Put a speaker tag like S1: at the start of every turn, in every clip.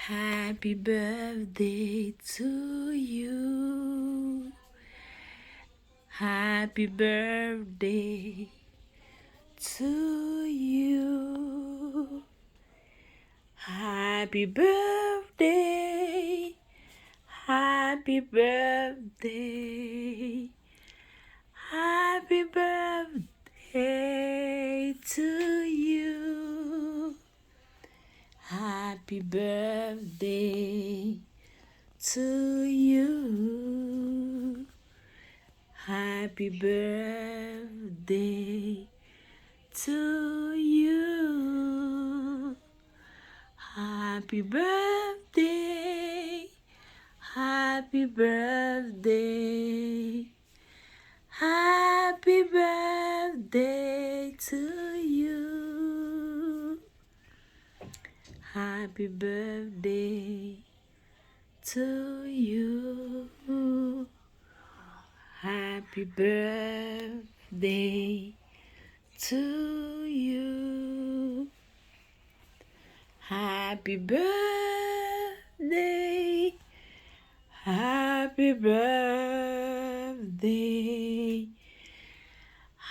S1: Happy birthday to you. Happy birthday to you. Happy birthday. Happy birthday. Happy birthday to you. Happy birthday to you. Happy birthday to you. Happy birthday. Happy birthday. Happy birthday to you. Happy birthday to you. Happy birthday to you. Happy birthday. Happy birthday.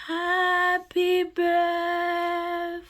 S1: Happy birthday.